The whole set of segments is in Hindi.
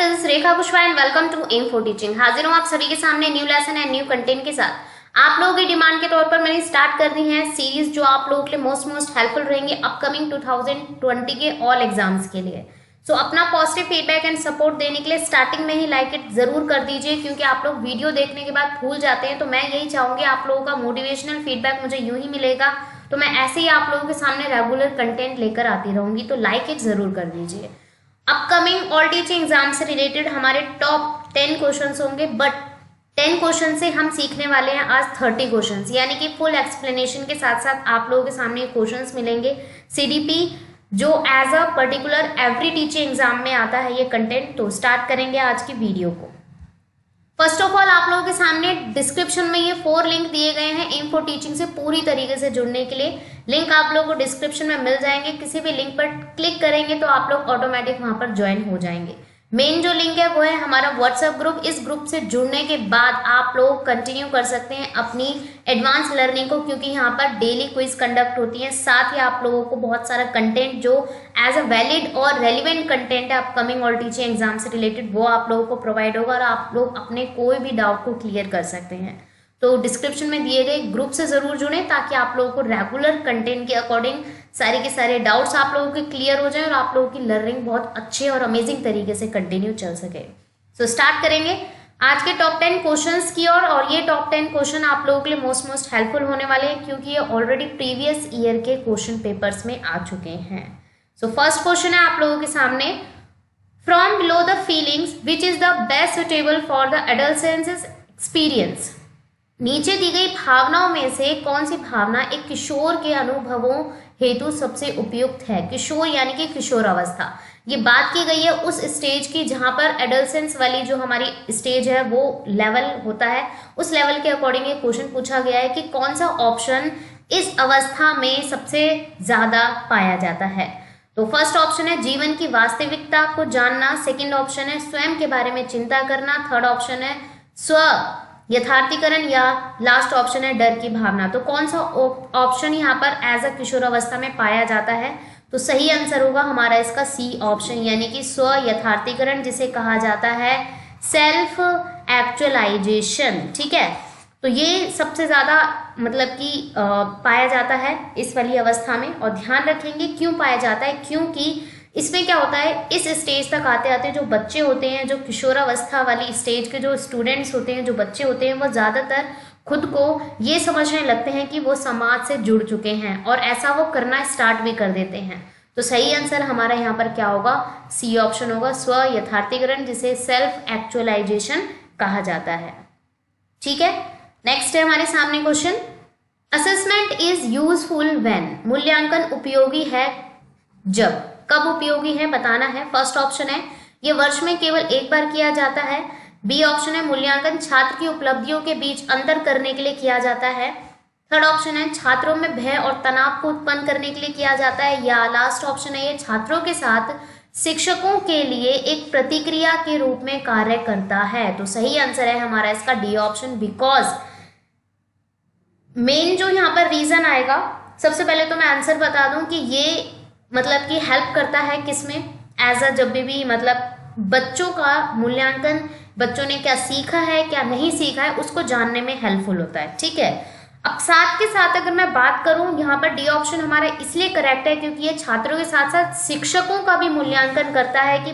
This is Rekha Kushwaha and welcome to M for teaching. हाजिर हूँ आप सभी के सामने new lesson and new content के साथ। आप लोगों की डिमांड के तौर पर मैंने स्टार्ट कर दी है सीरीज जो आप लोगों के लिए मोस्ट हेल्पफुल रहेंगे अपकमिंग 2020 के ऑल एग्जाम्स के लिए। सो अपना पॉजिटिव फीडबैक एंड सपोर्ट देने के लिए स्टार्टिंग में ही लाइक इट जरूर कर दीजिए, क्योंकि आप लोग वीडियो देखने के बाद भूल जाते हैं। तो मैं यही चाहूंगी आप लोगों का मोटिवेशनल फीडबैक मुझे यूं ही मिलेगा, तो मैं ऐसे ही आप लोगों के सामने रेगुलर कंटेंट लेकर आती रहूंगी। तो लाइक इट जरूर कर दीजिए। अपकमिंग ऑल टीचिंग एग्जाम से रिलेटेड हमारे टॉप 10 क्वेश्चंस होंगे, बट 10 क्वेश्चन से हम सीखने वाले हैं आज 30 क्वेश्चंस, यानी कि फुल एक्सप्लेनेशन के साथ साथ आप लोगों के सामने क्वेश्चंस मिलेंगे। सीडीपी जो as a particular every teaching exam में आता है ये कंटेंट। तो स्टार्ट करेंगे आज की वीडियो को। फर्स्ट ऑफ ऑल आप लोगों के सामने डिस्क्रिप्शन में ये 4 लिंक दिए गए हैं एम फॉर टीचिंग से पूरी तरीके से जुड़ने के लिए। लिंक आप लोगों को डिस्क्रिप्शन में मिल जाएंगे। किसी भी लिंक पर क्लिक करेंगे तो आप लोग ऑटोमेटिक वहां पर ज्वाइन हो जाएंगे। मेन जो लिंक है वो है हमारा व्हाट्सएप ग्रुप। इस ग्रुप से जुड़ने के बाद आप लोग कंटिन्यू कर सकते हैं अपनी एडवांस लर्निंग को, क्योंकि यहाँ पर डेली क्विज कंडक्ट होती है। साथ ही आप लोगों को बहुत सारा कंटेंट जो एज अ वैलिड और रेलिवेंट कंटेंट है अपकमिंग और टीचिंग एग्जाम से रिलेटेड वो आप लोगों को प्रोवाइड होगा और आप लोग अपने कोई भी डाउट को क्लियर कर सकते हैं। तो डिस्क्रिप्शन में दिए गए ग्रुप से जरूर जुड़ें ताकि आप लोगों को रेगुलर कंटेंट के अकॉर्डिंग सारे के सारे डाउट्स आप लोगों के क्लियर हो जाएं और आप लोगों की लर्निंग बहुत अच्छे और अमेजिंग तरीके से कंटिन्यू चल सके। सो स्टार्ट करेंगे आज के टॉप 10 क्वेश्चंस की और ये टॉप 10 क्वेश्चन आप लोगों के लिए मोस्ट हेल्पफुल होने वाले हैं, क्योंकि ये ऑलरेडी प्रीवियस ईयर के क्वेश्चन पेपर्स में आ चुके हैं। सो फर्स्ट क्वेश्चन है आप लोगों के सामने, from below the feelings which is the best suitable for the adolescence experience. नीचे दी गई भावनाओं में से कौन सी भावना एक किशोर के अनुभवों हेतु सबसे उपयुक्त है। किशोर यानी कि किशोर अवस्था, ये बात की गई है उस स्टेज की जहां पर एडोलसेंस वाली जो हमारी स्टेज है वो लेवल होता है। उस लेवल के अकॉर्डिंग ये क्वेश्चन पूछा गया है कि कौन सा ऑप्शन इस अवस्था में सबसे ज्यादा पाया जाता है। तो फर्स्ट ऑप्शन है जीवन की वास्तविकता को जानना, सेकेंड ऑप्शन है स्वयं के बारे में चिंता करना, थर्ड ऑप्शन है स्व यथार्थीकरण, या लास्ट ऑप्शन है डर की भावना। तो कौन सा ऑप्शन यहाँ पर एज अ किशोर अवस्था में पाया जाता है? तो सही आंसर होगा हमारा इसका सी ऑप्शन, यानी कि स्व यथार्थीकरण, जिसे कहा जाता है सेल्फ एक्चुअलाइजेशन। ठीक है, तो ये सबसे ज्यादा मतलब कि पाया जाता है इस वाली अवस्था में। और ध्यान रखेंगे क्यों पाया जाता है, क्योंकि इसमें क्या होता है इस स्टेज तक आते आते जो बच्चे होते हैं, जो किशोरावस्था वाली स्टेज के जो स्टूडेंट्स होते हैं, जो बच्चे होते हैं, वो ज्यादातर खुद को ये समझने लगते हैं कि वो समाज से जुड़ चुके हैं और ऐसा वो करना स्टार्ट भी कर देते हैं। तो सही आंसर हमारा यहाँ पर क्या होगा? सी ऑप्शन होगा, स्व यथार्थीकरण, जिसे सेल्फ एक्चुअलाइजेशन कहा जाता है। ठीक है, नेक्स्ट है हमारे सामने question, assessment is useful when. मूल्यांकन उपयोगी है जब। कब उपयोगी है बताना है। फर्स्ट ऑप्शन है ये वर्ष में केवल एक बार किया जाता है। बी ऑप्शन है मूल्यांकन छात्र की उपलब्धियों के बीच अंतर करने के लिए किया जाता है। थर्ड ऑप्शन है छात्रों में भय और तनाव को उत्पन्न करने के लिए किया जाता है, या लास्ट ऑप्शन है ये छात्रों के साथ शिक्षकों के लिए एक प्रतिक्रिया के रूप में कार्य करता है। तो सही आंसर है हमारा इसका डी ऑप्शन, बिकॉज मेन जो यहाँ पर रीजन आएगा, सबसे पहले तो मैं आंसर बता दूं कि ये मतलब कि हेल्प करता है किसमें, एज अ जब भी मतलब बच्चों का मूल्यांकन, बच्चों ने क्या सीखा है क्या नहीं सीखा है उसको जानने में हेल्पफुल होता है। ठीक है, अब साथ के साथ अगर मैं बात करूं यहाँ पर डी ऑप्शन हमारा इसलिए करेक्ट है क्योंकि ये छात्रों के साथ साथ शिक्षकों का भी मूल्यांकन करता है कि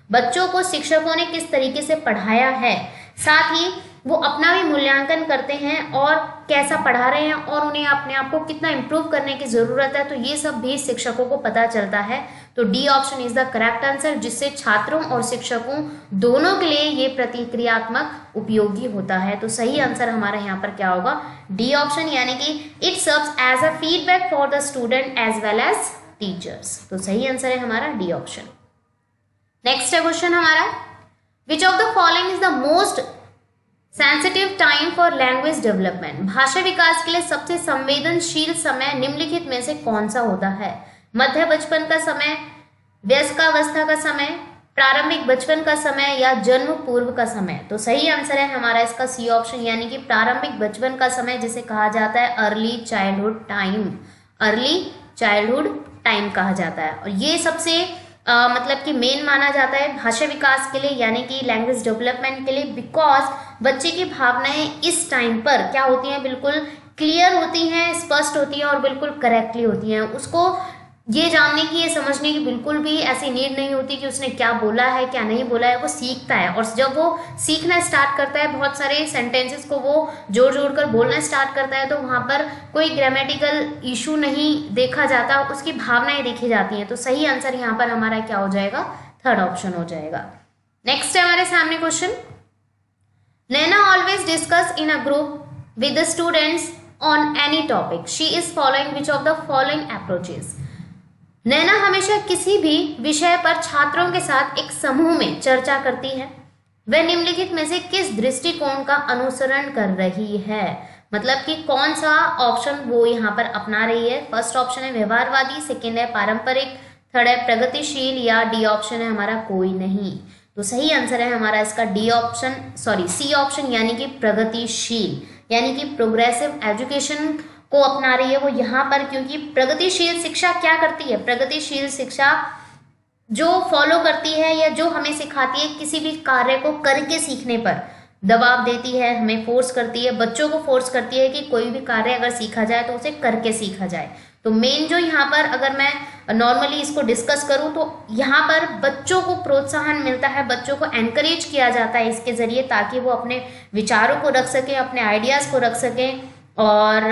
बच्चों को शिक्षकों ने किस तरीके से पढ़ाया है, साथ ही वो अपना भी मूल्यांकन करते हैं और कैसा पढ़ा रहे हैं और उन्हें अपने आप को कितना इम्प्रूव करने की जरूरत है। तो ये सब भी शिक्षकों को पता चलता है। तो D option is the correct answer, जिससे छात्रों और शिक्षकों दोनों के लिए ये प्रतिक्रियात्मक उपयोगी होता है। तो सही आंसर हमारा यहाँ पर क्या होगा? डी ऑप्शन, यानी कि it serves as a feedback for the student as well as teachers. तो सही आंसर है हमारा डी ऑप्शन। नेक्स्ट है क्वेश्चन हमारा, which of the following is the most sensitive time for language development. भाषा विकास के लिए सबसे संवेदनशील समय निम्नलिखित में से कौन सा होता है? मध्य बचपन का समय, वयस्कावस्था का समय, प्रारंभिक बचपन का समय, या जन्म पूर्व का समय। तो सही आंसर है हमारा इसका सी ऑप्शन, यानी कि प्रारंभिक बचपन का समय, जिसे कहा जाता है early childhood time. Early childhood time कहा जाता है। और ये सबसे मतलब कि मेन माना जाता है भाषा विकास के लिए, यानी कि लैंग्वेज डेवलपमेंट के लिए, बिकॉज बच्चे की भावनाएं इस टाइम पर क्या होती हैं, बिल्कुल क्लियर होती हैं, स्पष्ट होती हैं और बिल्कुल करेक्टली होती हैं। उसको ये जानने की, ये समझने की बिल्कुल भी ऐसी नीड नहीं होती कि उसने क्या बोला है क्या नहीं बोला है, वो सीखता है। और जब वो सीखना स्टार्ट करता है, बहुत सारे सेंटेंसेस को वो जोड़ जोड़ कर बोलना स्टार्ट करता है, तो वहाँ पर कोई ग्रामेटिकल इशू नहीं देखा जाता, उसकी भावनाएं देखी जाती हैं। तो सही आंसर यहाँ पर हमारा क्या हो जाएगा, थर्ड ऑप्शन हो जाएगा। नेक्स्ट है हमारे सामने question, Naina always discuss in a group with the students on any topic, she is following which of the following approaches. Naina हमेशा किसी भी विषय पर छात्रों के साथ एक समूह में चर्चा करती है, वह निम्नलिखित में से किस दृष्टिकोण का अनुसरण कर रही है। मतलब कि कौन सा ऑप्शन वो यहाँ पर अपना रही है। फर्स्ट ऑप्शन है व्यवहारवादी, सेकेंड है पारंपरिक, थर्ड है प्रगतिशील, या डी ऑप्शन है हमारा कोई नहीं। तो सही आंसर है हमारा इसका D option, sorry C option, यानी कि प्रगतिशील, यानी कि प्रोग्रेसिव एजुकेशन को अपना रही है वो यहाँ पर। क्योंकि प्रगतिशील शिक्षा क्या करती है, प्रगतिशील शिक्षा जो फॉलो करती है या जो हमें सिखाती है किसी भी कार्य को करके सीखने पर दबाव देती है, हमें फोर्स करती है, बच्चों को फोर्स करती है कि कोई भी कार्य अगर सीखा जाए तो उसे करके सीखा जाए। तो मेन जो यहाँ पर अगर मैं नॉर्मली इसको डिस्कस करूँ तो यहाँ पर बच्चों को प्रोत्साहन मिलता है, बच्चों को एनकरेज किया जाता है इसके जरिए, ताकि वो अपने विचारों को रख सकें, अपने आइडियाज़ को रख सकें, और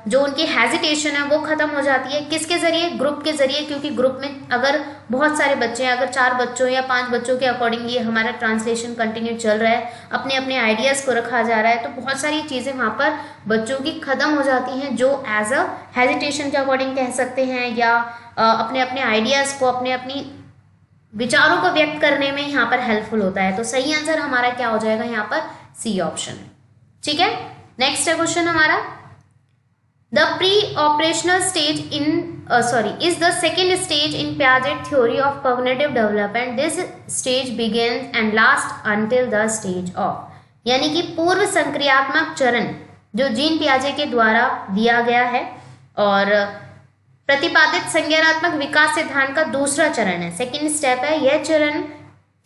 जो उनकी हेजिटेशन है वो खत्म हो जाती है। किसके जरिए, ग्रुप के जरिए। क्योंकि ग्रुप में अगर बहुत सारे बच्चे हैं, अगर 4 बच्चों या 5 बच्चों के अकॉर्डिंग ये हमारा ट्रांसलेशन कंटिन्यू चल रहा है, अपने अपने आइडियाज़ को रखा जा रहा है, तो बहुत सारी चीज़ें वहाँ पर बच्चों की खत्म हो जाती हैं, जो एज अ हेजिटेशन के अकॉर्डिंग कह सकते हैं, या अपने अपने आइडियाज़ को, अपने अपनी विचारों को व्यक्त करने में यहाँ पर हेल्पफुल होता है। तो सही आंसर हमारा क्या हो जाएगा यहाँ पर, सी ऑप्शन। ठीक है, नेक्स्ट है क्वेश्चन हमारा, the pre operational stage is the second stage in Piaget theory of cognitive development. This stage begins and lasts until the stage of, यानी कि पूर्व संक्रियात्मक चरण जो जीन पियाजे के द्वारा दिया गया है और प्रतिपादित संज्ञानात्मक विकास सिद्धांत का दूसरा चरण है, सेकेंड स्टेप है। यह चरण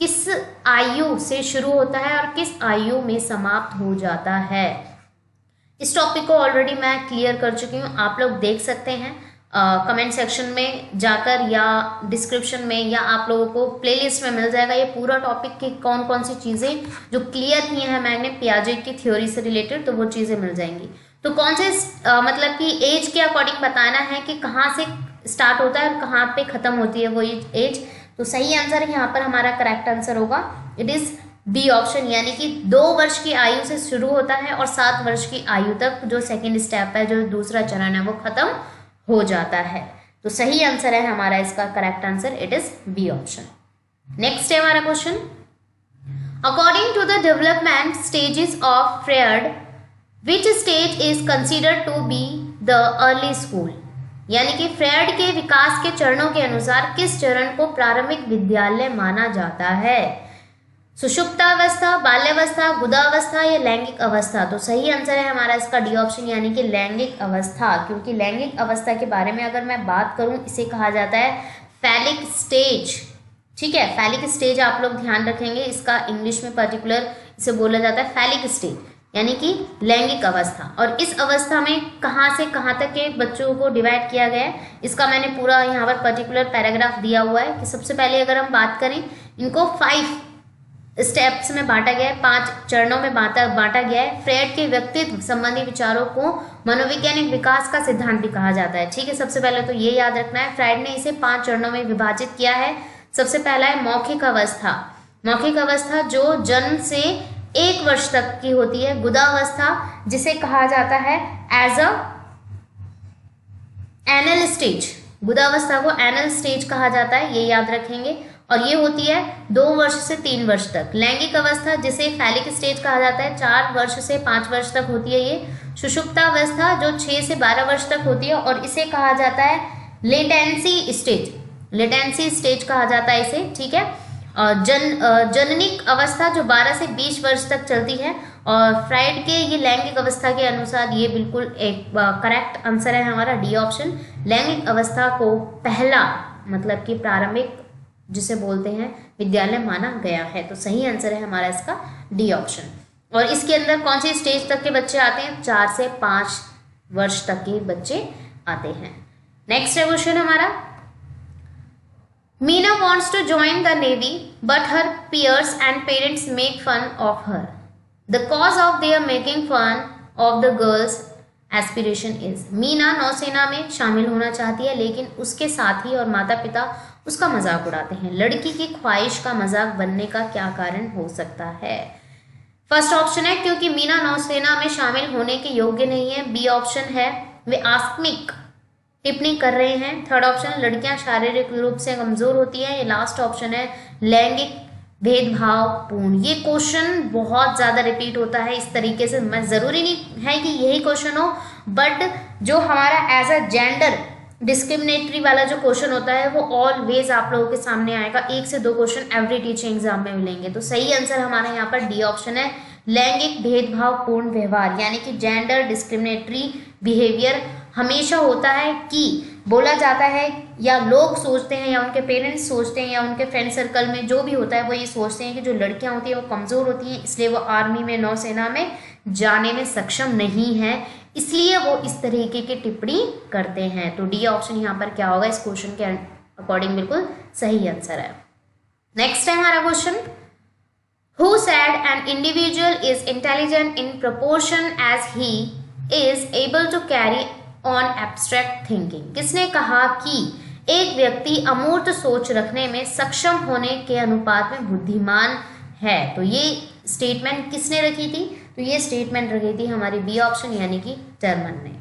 किस आयु से शुरू होता है और किस आयु में समाप्त हो जाता है। इस टॉपिक को ऑलरेडी मैं क्लियर कर चुकी हूँ, आप लोग देख सकते हैं कमेंट सेक्शन में जाकर, या डिस्क्रिप्शन में, या आप लोगों को प्लेलिस्ट में मिल जाएगा ये पूरा टॉपिक की कौन कौन सी चीज़ें जो क्लियर की हैं मैंने पियाजे की थ्योरी से रिलेटेड, तो वो चीज़ें मिल जाएंगी। तो कौन से मतलब कि एज के अकॉर्डिंग बताना है कि कहाँ से स्टार्ट होता है और कहाँ पे ख़त्म होती है वो एज। तो सही आंसर यहाँ पर हमारा करेक्ट आंसर होगा, इट इज़ बी ऑप्शन, यानी कि 2 वर्ष की आयु से शुरू होता है और 7 वर्ष की आयु तक जो सेकेंड स्टेप है, जो दूसरा चरण है, वो खत्म हो जाता है। तो सही आंसर है हमारा इसका correct answer, it is B option. Next है हमारा question, according to the development stages of Freud which stage is considered to be the early school, यानी कि फ्रेड के विकास के चरणों के अनुसार किस चरण को प्रारंभिक विद्यालय माना जाता है। सुषुप्तावस्था, बाल्यावस्था, गुदावस्था या लैंगिक अवस्था। तो सही आंसर है हमारा इसका डी ऑप्शन, यानी कि लैंगिक अवस्था। क्योंकि लैंगिक अवस्था के बारे में अगर मैं बात करूं, इसे कहा जाता है फैलिक स्टेज। ठीक है, फैलिक स्टेज आप लोग ध्यान रखेंगे, इसका इंग्लिश में पर्टिकुलर इसे बोला जाता है फैलिक स्टेज, यानी कि लैंगिक अवस्था। और इस अवस्था में कहाँ से कहाँ तक के बच्चों को डिवाइड किया गया है, इसका मैंने पूरा यहाँ पर पर्टिकुलर पैराग्राफ दिया हुआ है कि सबसे पहले अगर हम बात करें, इनको 5 स्टेप्स में बांटा गया है, 5 चरणों में बांटा गया है। फ्रेड के व्यक्तित्व संबंधी विचारों को मनोवैज्ञानिक विकास का सिद्धांत भी कहा जाता है। ठीक है, सबसे पहले तो ये याद रखना है, फ्रेड ने इसे 5 चरणों में विभाजित किया है। सबसे पहला है मौखिक अवस्था। मौखिक अवस्था जो जन्म से 1 वर्ष तक की होती है। गुदावस्था जिसे कहा जाता है एज अ एनल स्टेज, गुदावस्था को एनल स्टेज कहा जाता है, ये याद रखेंगे। और ये होती है 2 वर्ष से 3 वर्ष तक। लैंगिक अवस्था जिसे फैलिक स्टेज कहा जाता है 4 वर्ष से 5 वर्ष तक होती है ये। सुषुप्तावस्था जो 6 से 12 वर्ष तक होती है और इसे कहा जाता है लेटेंसी स्टेज, लेटेंसी स्टेज कहा जाता है इसे। ठीक है, और जननिक अवस्था जो 12 से 20 वर्ष तक चलती है। और फ्राइड के ये लैंगिक अवस्था के अनुसार ये बिल्कुल एक करेक्ट आंसर है हमारा डी ऑप्शन। लैंगिक अवस्था को पहला मतलब कि प्रारंभिक जिसे बोलते हैं विद्यालय माना गया है। तो सही आंसर है हमारा इसका डी ऑप्शन। और इसके अंदर कौन सी स्टेज तक के बच्चे आते हैं? 4 से 5 वर्ष तक के बच्चे आते हैं। नेक्स्ट है क्वेश्चन हमारा, Meena wants to join the navy but her peers and parents make fun of her. The cause of their making fun of the girls aspiration is. Meena नौसेना में शामिल होना चाहती है लेकिन उसके साथी और माता पिता उसका मजाक उड़ाते हैं। लड़की की ख्वाहिश का मजाक बनने का क्या कारण हो सकता है? फर्स्ट ऑप्शन है क्योंकि मीना नौसेना में शामिल होने के योग्य नहीं है। बी ऑप्शन है वे आकस्मिक टिप्पणी कर रहे हैं। थर्ड ऑप्शन लड़कियां शारीरिक रूप से कमजोर होती हैं। ये लास्ट ऑप्शन है लैंगिक भेदभाव पूर्ण। ये क्वेश्चन बहुत ज्यादा रिपीट होता है इस तरीके से, मैं जरूरी नहीं है कि यही क्वेश्चन हो, बट जो हमारा एज अ जेंडर डिस्क्रिमिनेटरी वाला जो क्वेश्चन होता है वो ऑलवेज आप लोगों के सामने आएगा। 1 से 2 क्वेश्चन एवरी टीचिंग एग्जाम में मिलेंगे। तो सही आंसर हमारा यहाँ पर डी ऑप्शन है लैंगिक भेदभाव पूर्ण व्यवहार, यानी कि जेंडर डिस्क्रिमिनेटरी बिहेवियर हमेशा होता है कि बोला जाता है या लोग सोचते हैं या उनके पेरेंट्स सोचते हैं या उनके फ्रेंड सर्कल में जो भी होता है वो ये सोचते हैं कि जो लड़कियां होती हैं वो कमज़ोर होती हैं, इसलिए वो आर्मी में नौसेना में जाने में सक्षम नहीं है, इसलिए वो इस तरीके की टिप्पणी करते हैं। तो डी ऑप्शन यहाँ पर क्या होगा इस क्वेश्चन के अकॉर्डिंग बिल्कुल सही आंसर है। नेक्स्ट है हमारा question, Who said an individual is intelligent in proportion as he is able to carry on abstract thinking? किसने कहा कि एक व्यक्ति अमूर्त सोच रखने में सक्षम होने के अनुपात में बुद्धिमान है? तो ये स्टेटमेंट किसने रखी थी? तो ये स्टेटमेंट रखी थी हमारी बी ऑप्शन यानी कि टर्मन ने।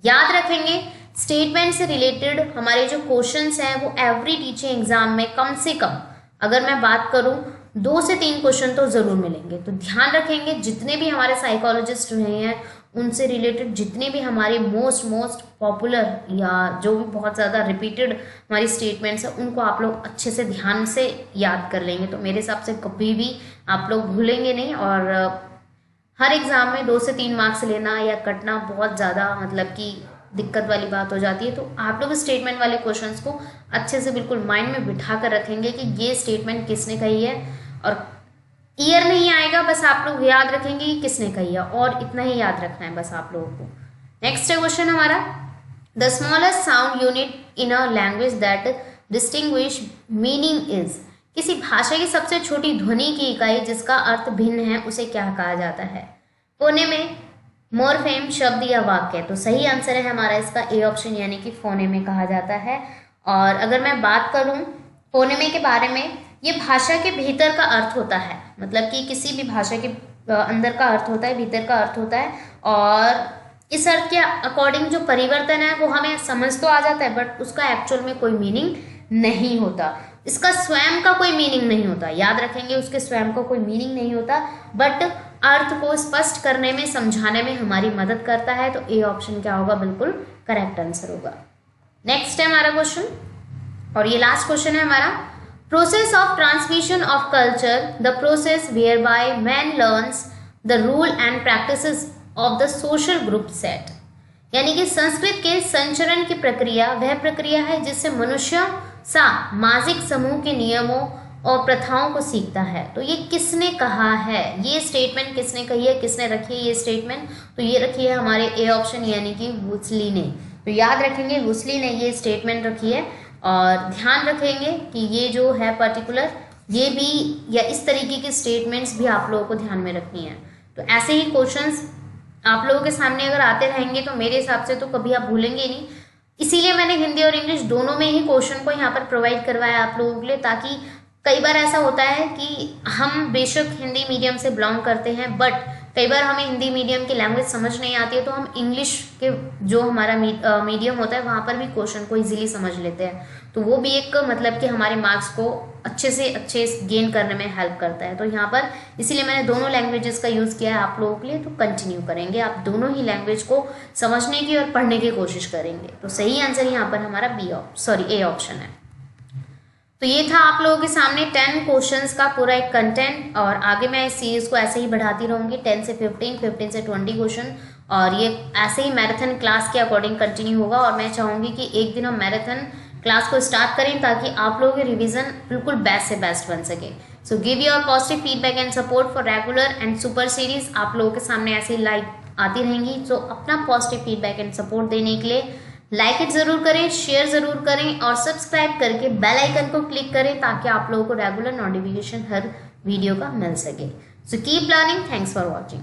याद रखेंगे स्टेटमेंट से रिलेटेड हमारे जो क्वेश्चंस हैं वो एवरी टीचिंग एग्जाम में कम से कम अगर मैं बात करूं 2 से 3 क्वेश्चन तो जरूर मिलेंगे। तो ध्यान रखेंगे जितने भी हमारे साइकोलॉजिस्ट रहे हैं उनसे रिलेटेड जितने भी हमारे मोस्ट पॉपुलर या जो भी बहुत ज़्यादा रिपीटेड हमारी स्टेटमेंट्स हैं उनको आप लोग अच्छे से ध्यान से याद कर लेंगे। तो मेरे हिसाब से कभी भी आप लोग भूलेंगे नहीं। और हर एग्ज़ाम में 2 से 3 मार्क्स लेना या कटना बहुत ज़्यादा मतलब कि दिक्कत वाली बात हो जाती है। तो आप लोग स्टेटमेंट वाले क्वेश्चंस को अच्छे से बिल्कुल माइंड में बिठा कर रखेंगे कि ये स्टेटमेंट किसने कही है, और ईयर नहीं आएगा, बस आप लोग याद रखेंगे कि किसने कही है और इतना ही याद रखना है बस आप लोगों को। नेक्स्ट है क्वेश्चन हमारा, the smallest sound unit in a language that distinguish meaning is. किसी भाषा की सबसे छोटी ध्वनि की इकाई जिसका अर्थ भिन्न है उसे क्या कहा जाता है? फोनेम, मोर्फेम, शब्द या वाक्य? तो सही आंसर है हमारा इसका ए ऑप्शन यानी कि फोनेम कहा जाता है। और अगर मैं बात करूं फोनेम के बारे में, ये भाषा के भीतर का अर्थ होता है, मतलब कि किसी भी भाषा के अंदर का अर्थ होता है, भीतर का अर्थ होता है, और इस अर्थ के अकॉर्डिंग जो परिवर्तन है वो हमें समझ तो आ जाता है बट उसका एक्चुअल में कोई मीनिंग नहीं होता, इसका स्वयं का कोई मीनिंग नहीं होता। याद रखेंगे उसके स्वयं का कोई मीनिंग नहीं होता बट अर्थ को स्पष्ट करने में समझाने में हमारी मदद करता है। तो ए ऑप्शन क्या होगा? बिल्कुल करेक्ट आंसर होगा। नेक्स्ट है हमारा क्वेश्चन और ये लास्ट क्वेश्चन है हमारा, process of transmission of culture, the process whereby man learns the rule and practices of the social group set. यानी कि संस्कृत के संचरण की प्रक्रिया वह प्रक्रिया है जिससे मनुष्य सामाजिक समूह के नियमों और प्रथाओं को सीखता है। तो ये किसने कहा है? ये स्टेटमेंट किसने कही है, किसने रखी है ये स्टेटमेंट? तो ये रखी है हमारे ए ऑप्शन यानी कि वुसली ने। तो याद रखेंगे वुसली ने ये स्टेटमेंट रखी है और ध्यान रखेंगे कि ये जो है पर्टिकुलर ये भी या इस तरीके की स्टेटमेंट्स भी आप लोगों को ध्यान में रखनी है। तो ऐसे ही क्वेश्चंस आप लोगों के सामने अगर आते रहेंगे तो मेरे हिसाब से तो कभी आप भूलेंगे नहीं, इसीलिए मैंने हिंदी और इंग्लिश दोनों में ही क्वेश्चन को यहाँ पर प्रोवाइड करवाया आप लोगों के लिए, ताकि कई बार ऐसा होता है कि हम बेशक हिंदी मीडियम से बिलोंग करते हैं बट कई बार हमें हिंदी मीडियम की लैंग्वेज समझ नहीं आती है तो हम इंग्लिश के जो हमारा मीडियम होता है वहाँ पर भी क्वेश्चन को इजीली समझ लेते हैं। तो वो भी एक मतलब कि हमारे मार्क्स को अच्छे से अच्छे गेन करने में हेल्प करता है। तो यहाँ पर इसीलिए मैंने दोनों लैंग्वेजेस का यूज़ किया है आप लोगों के लिए। तो कंटिन्यू करेंगे, आप दोनों ही लैंग्वेज को समझने की और पढ़ने की कोशिश करेंगे। तो सही आंसर यहाँ पर हमारा ए ऑप्शन है। तो ये था आप लोगों के सामने 10 क्वेश्चंस का पूरा एक कंटेंट, और आगे मैं इस सीरीज को ऐसे ही बढ़ाती रहूँगी 10 से 15 से 20 क्वेश्चन, और ये ऐसे ही मैराथन क्लास के अकॉर्डिंग कंटिन्यू होगा। और मैं चाहूँगी कि एक दिन हम मैराथन क्लास को स्टार्ट करें ताकि आप लोगों के रिवीजन बिल्कुल बेस्ट से बेस्ट बन सके। So give your positive feedback and support for regular and super series. आप लोगों के सामने ऐसी लाइव आती रहेंगी। तो अपना पॉजिटिव फीडबैक एंड सपोर्ट देने के लिए लाइक इट जरूर करें, शेयर जरूर करें और सब्सक्राइब करके बेल आइकन को क्लिक करें ताकि आप लोगों को रेगुलर नोटिफिकेशन हर वीडियो का मिल सके। So keep learning. Thanks for watching.